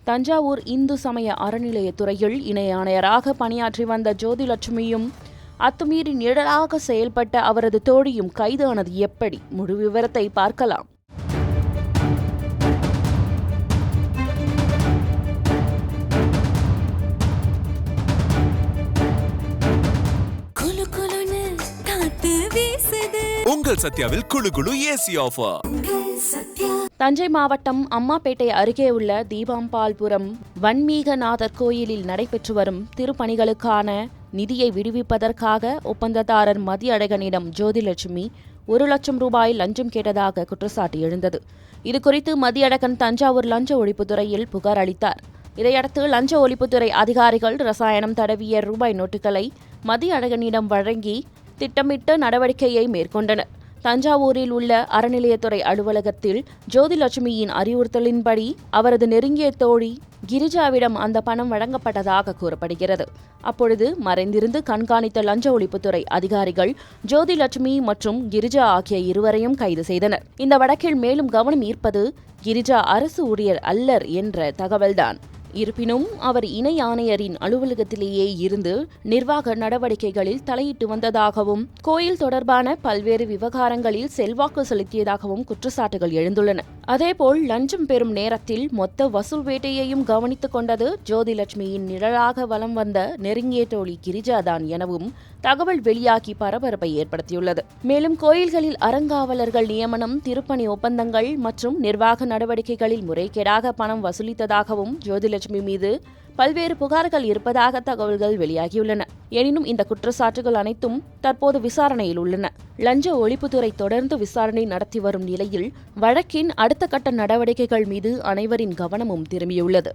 தஞ்சாவூர் இந்து சமய அறநிலையத்துறையில் இணை ஆணையராக பணியாற்றி வந்த ஜோதிலட்சுமியும் அத்துமீறி நிழலாக செயல்பட்ட அவரது தோழியும் கைதானது எப்படி? முழு விவரத்தை பார்க்கலாம். உங்கள் சத்யாவில் குளு குளு ஏசி ஆஃபர். தஞ்சை மாவட்டம் அம்மாப்பேட்டை அருகே உள்ள தீபாம்பாள்புரம் வன்மீகநாதர் கோயிலில் நடைபெற்று வரும் திருப்பணிகளுக்கான நிதியை விடுவிப்பதற்காக ஒப்பந்ததாரர் மதியழகனிடம் ஜோதிலட்சுமி 1 லட்சம் ரூபாய் லஞ்சம் கேட்டதாக குற்றச்சாட்டு எழுந்தது. இதுகுறித்து மதியழகன் தஞ்சாவூர் லஞ்ச ஒழிப்புத்துறையில் புகார் அளித்தார். இதையடுத்து லஞ்ச ஒழிப்புத்துறை அதிகாரிகள் ரசாயனம் தடவிய ரூபாய் நோட்டுகளை மதியழகனிடம் வழங்கி திட்டமிட்ட நடவடிக்கையை மேற்கொண்டனர். தஞ்சாவூரில் உள்ள அறநிலையத்துறை அலுவலகத்தில் ஜோதிலட்சுமியின் அறிவுறுத்தலின்படி அவரது நெருங்கிய தோழி கிரிஜாவிடம் அந்த பணம் வழங்கப்பட்டதாக கூறப்படுகிறது. அப்பொழுது மறைந்திருந்து கண்காணித்த லஞ்ச ஒழிப்புத்துறை அதிகாரிகள் ஜோதிலட்சுமி மற்றும் கிரிஜா ஆகிய இருவரையும் கைது செய்தனர். இந்த வழக்கில் மேலும் கவனம் ஈர்ப்பது கிரிஜா அரசு ஊழியர் அல்லர் என்ற தகவல்தான். இருப்பினும் அவர் இணை ஆணையரின் அலுவலகத்திலேயே இருந்து நிர்வாக நடவடிக்கைகளில் தலையிட்டு வந்ததாகவும் கோயில் தொடர்பான பல்வேறு விவகாரங்களில் செல்வாக்கு செலுத்தியதாகவும் குற்றச்சாட்டுகள் எழுந்துள்ளன. அதேபோல் லஞ்சம் பெறும் நேரத்தில் மொத்த வசூல் வேட்டையையும் கவனித்துக் கொண்டது ஜோதிலட்சுமியின் நிழலாக வலம் வந்த நெருங்கிய தோழி கிரிஜாதான் எனவும் தகவல் வெளியாகி பரபரப்பை ஏற்படுத்தியுள்ளது. மேலும் கோயில்களில் அறங்காவலர்கள் நியமனம், திருப்பணி ஒப்பந்தங்கள் மற்றும் நிர்வாக நடவடிக்கைகளில் முறைகேடாக பணம் வசூலித்ததாகவும் ஜோதிலட்சுமி மீது பல்வேறு புகார்கள் இருப்பதாக தகவல்கள் வெளியாகியுள்ளன. எனினும் இந்த குற்றச்சாட்டுகள் அனைத்தும் தற்போது விசாரணையில் உள்ளன. லஞ்ச ஒழிப்புத்துறை தொடர்ந்து விசாரணை நடத்தி வரும் நிலையில் வழக்கின் அடுத்த கட்ட நடவடிக்கைகள் மீது அனைவரின் கவனமும் திரும்பியுள்ளது.